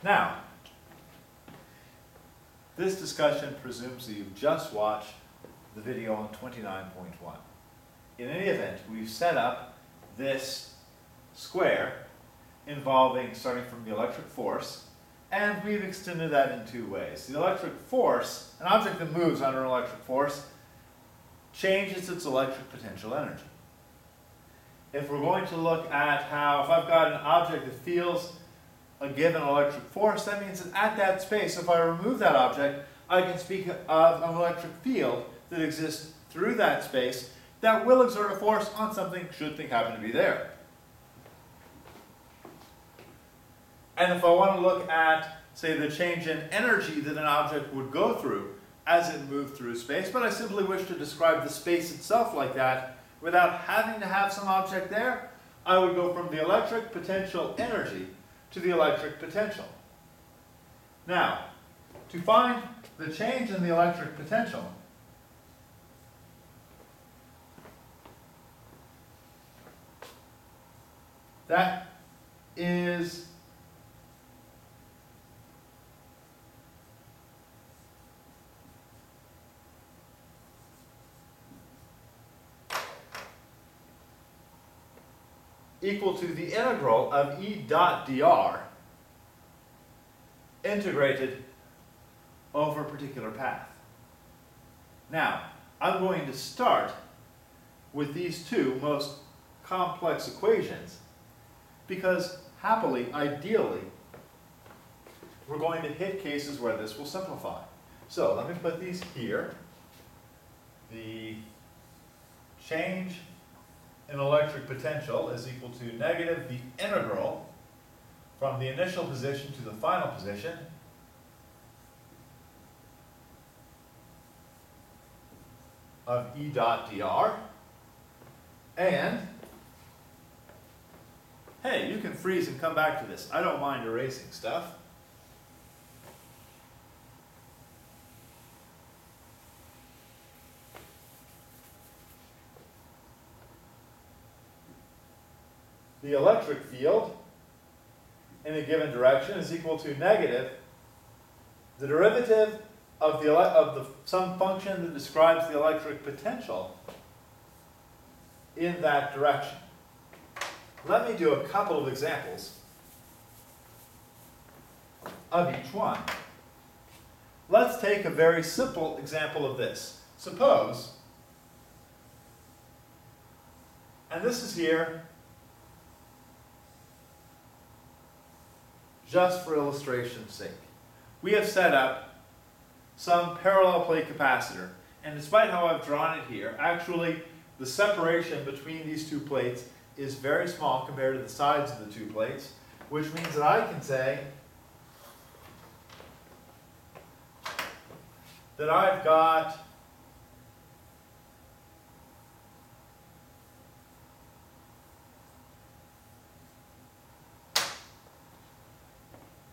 Now, this discussion presumes that you've just watched the video on 29.1. In any event, we've set up this square involving, starting from the electric force, and we've extended that in two ways. The electric force, an object that moves under an electric force, changes its electric potential energy. If we're going to look at how, if I've got an object that feels a given electric force, that means that at that space, if I remove that object, I can speak of an electric field that exists through that space that will exert a force on something should things happen to be there. And if I want to look at, say, the change in energy that an object would go through as it moved through space, but I simply wish to describe the space itself like that without having to have some object there, I would go from the electric potential energy to the electric potential. Now, to find the change in the electric potential, that is equal to the integral of E dot dr integrated over a particular path. Now, I'm going to start with these two most complex equations because, happily, ideally, we're going to hit cases where this will simplify. So let me put these here. The change in electric potential is equal to negative the integral from the initial position to the final position of E dot dr. And, hey, you can freeze and come back to this. I don't mind erasing stuff. The electric field in a given direction is equal to negative the derivative of some function that describes the electric potential in that direction. Let me do a couple of examples of each one. Let's take a very simple example of this. Suppose, and this is here just for illustration's sake. We have set up some parallel plate capacitor, and despite how I've drawn it here, actually the separation between these two plates is very small compared to the sides of the two plates, which means that I can say that I've got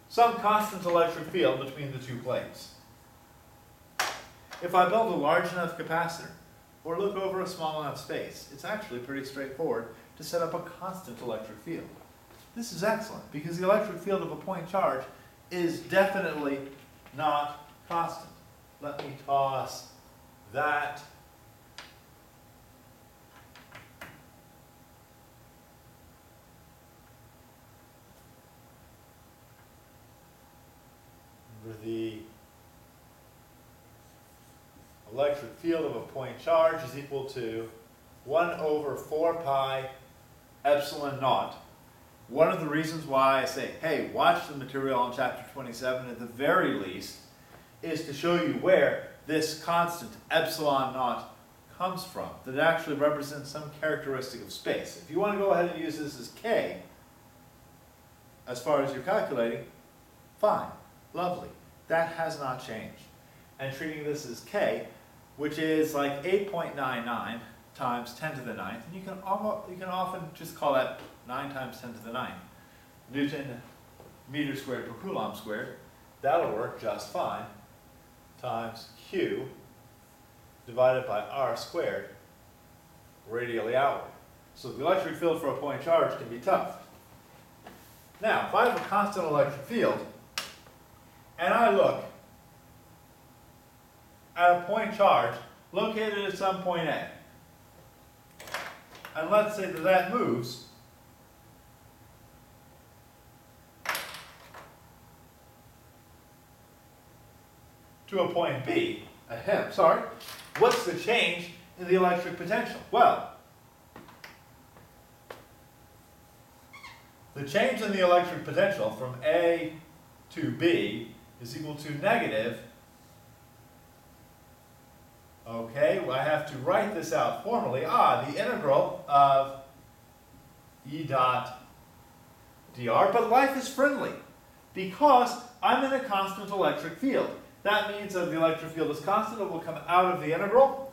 some constant electric field between the two plates. If I build a large enough capacitor, or look over a small enough space, it's actually pretty straightforward to set up a constant electric field. This is excellent, because the electric field of a point charge is definitely not constant. Let me toss that the electric field of a point charge is equal to 1 over 4 pi epsilon naught. One of the reasons why I say, hey, watch the material on chapter 27 at the very least, is to show you where this constant epsilon naught comes from, that it actually represents some characteristic of space. If you want to go ahead and use this as k, as far as you're calculating, fine, lovely. That has not changed. And treating this as k, which is like 8.99 times 10 to the 9th, and you can often just call that 9 times 10 to the 9th. Newton meter squared per coulomb squared. That'll work just fine. Times Q divided by R squared radially outward. So the electric field for a point charge can be tough. Now, if I have a constant electric field, and I look at a point charge located at some point A, and let's say that that moves to a point B, what's the change in the electric potential? Well, the change in the electric potential from A to B is equal to negative, okay, well, I have to write this out formally, the integral of E dot dr, but life is friendly because I'm in a constant electric field. That means that the electric field is constant, it will come out of the integral.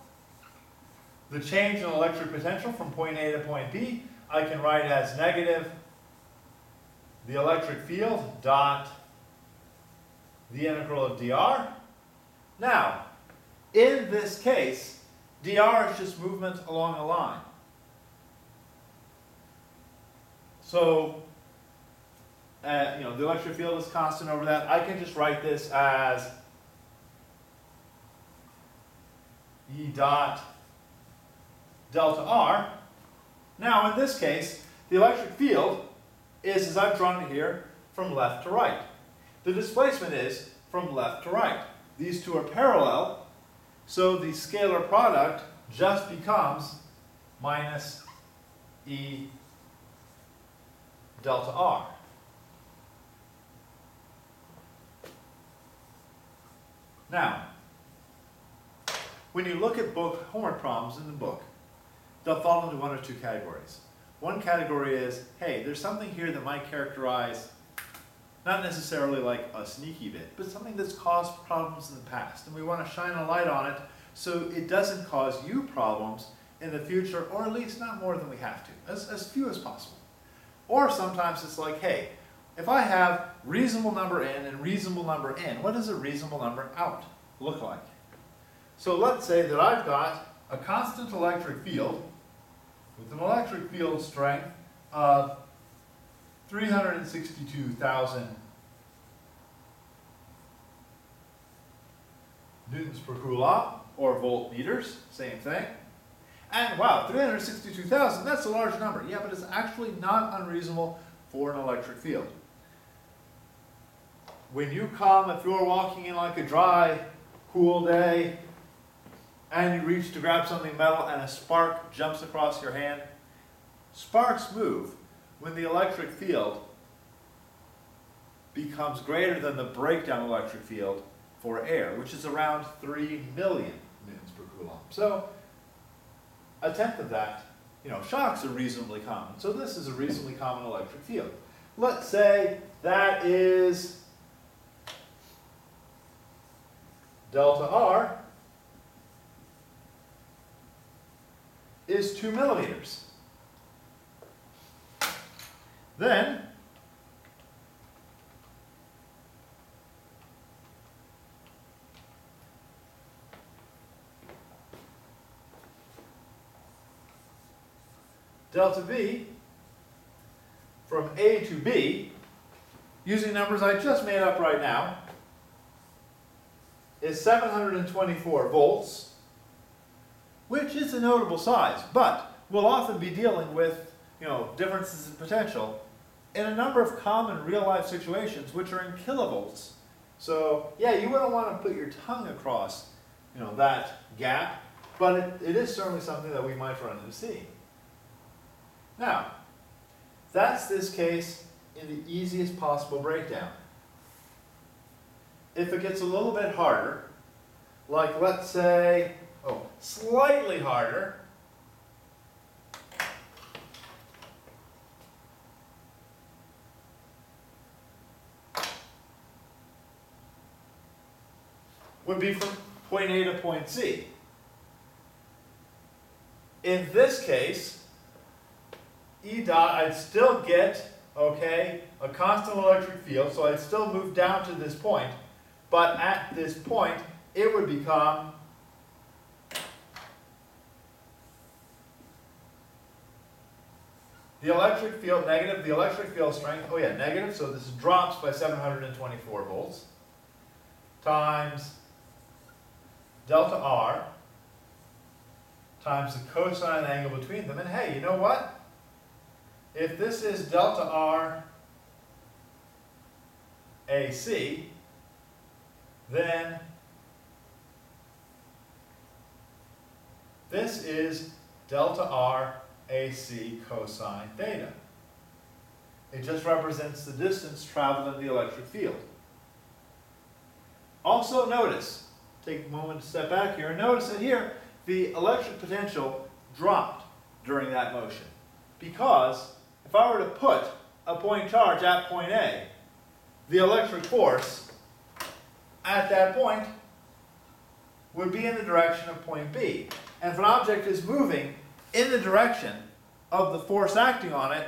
The change in electric potential from point A to point B, I can write as negative the electric field dot the integral of dr. Now, in this case, dr is just movement along a line. So, the electric field is constant over that. I can just write this as E dot delta R. Now, in this case, the electric field is, as I've drawn it here, from left to right. The displacement is from left to right. These two are parallel, so the scalar product just becomes minus E delta R. Now, when you look at homework problems in the book, they'll fall into one or two categories. One category is, hey, there's something here that might characterize, not necessarily like a sneaky bit, but something that's caused problems in the past, and we want to shine a light on it so it doesn't cause you problems in the future, or at least not more than we have to, as few as possible. Or sometimes it's like, hey, if I have reasonable number in and reasonable number in, what does a reasonable number out look like? So let's say that I've got a constant electric field with an electric field strength of 362,000 newtons per coulomb, or voltmeters, same thing. And wow, 362,000, that's a large number. Yeah, but it's actually not unreasonable for an electric field. When you come, if you're walking in like a dry, cool day, and you reach to grab something metal and a spark jumps across your hand, sparks move when the electric field becomes greater than the breakdown electric field for air, which is around 3 million newtons per coulomb. So a tenth of that, shocks are reasonably common. So this is a reasonably common electric field. Let's say that is delta R is 2 millimeters. Then delta V from A to B, using numbers I just made up right now, is 724 volts, which is a notable size, but we'll often be dealing with, differences in potential in a number of common real-life situations, which are in kilovolts. So, yeah, you wouldn't want to put your tongue across, that gap, but it is certainly something that we might run into seeing. Now, that's this case in the easiest possible breakdown. If it gets a little bit harder, like let's say, slightly harder, would be from point A to point C. In this case, E dot, I'd still get, a constant electric field, so I'd still move down to this point, but at this point, it would become the electric field negative, the electric field strength, negative, so this drops by 724 volts. times delta R times the cosine of the angle between them. And hey, you know what? If this is delta R AC, then this is delta R AC cosine theta. It just represents the distance traveled in the electric field. Also notice, take a moment to step back here, and notice that here the electric potential dropped during that motion. Because if I were to put a point charge at point A, the electric force at that point would be in the direction of point B. And if an object is moving in the direction of the force acting on it,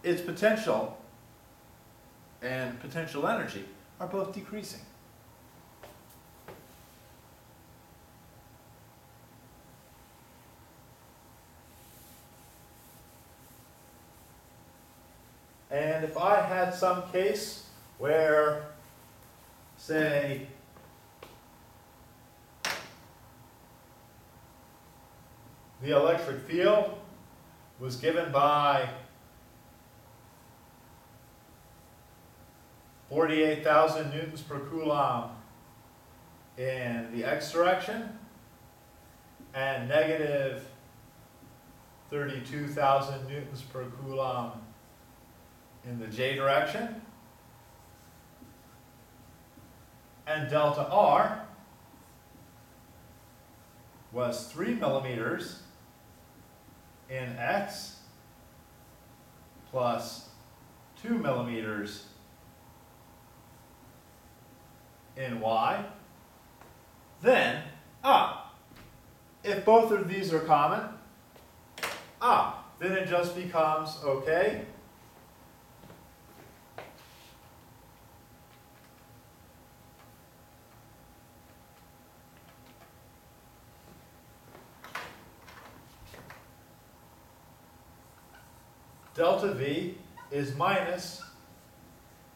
its potential and potential energy are both decreasing. And if I had some case where, say, the electric field was given by 48,000 newtons per coulomb in the x direction and negative 32,000 newtons per coulomb in the j direction, and delta R was 3 millimeters in x plus 2 millimeters in y, then, if both of these are common, then it just becomes, okay, delta V is minus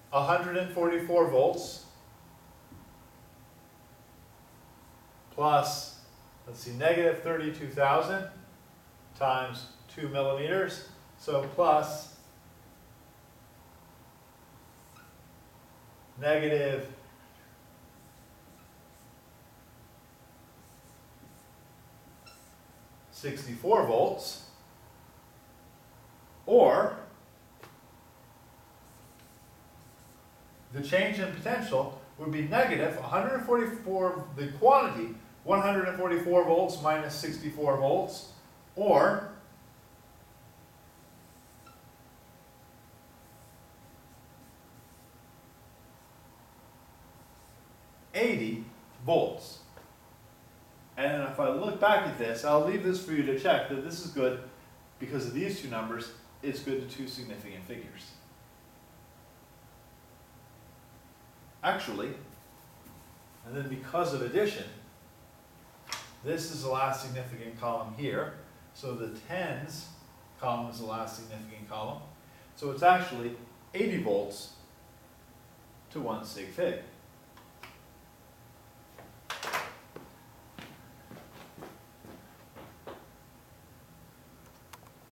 144 volts plus, let's see, negative 32,000 times 2 millimeters, so plus negative 64 volts, or the change in potential would be negative 144, the quantity, 144 volts minus 64 volts, or $80 volts. And if I look back at this, I'll leave this for you to check that this is good because of these two numbers. It's good to two significant figures. Actually, and then because of addition, this is the last significant column here. So the tens column is the last significant column. So it's actually 80 volts to 1 sig fig.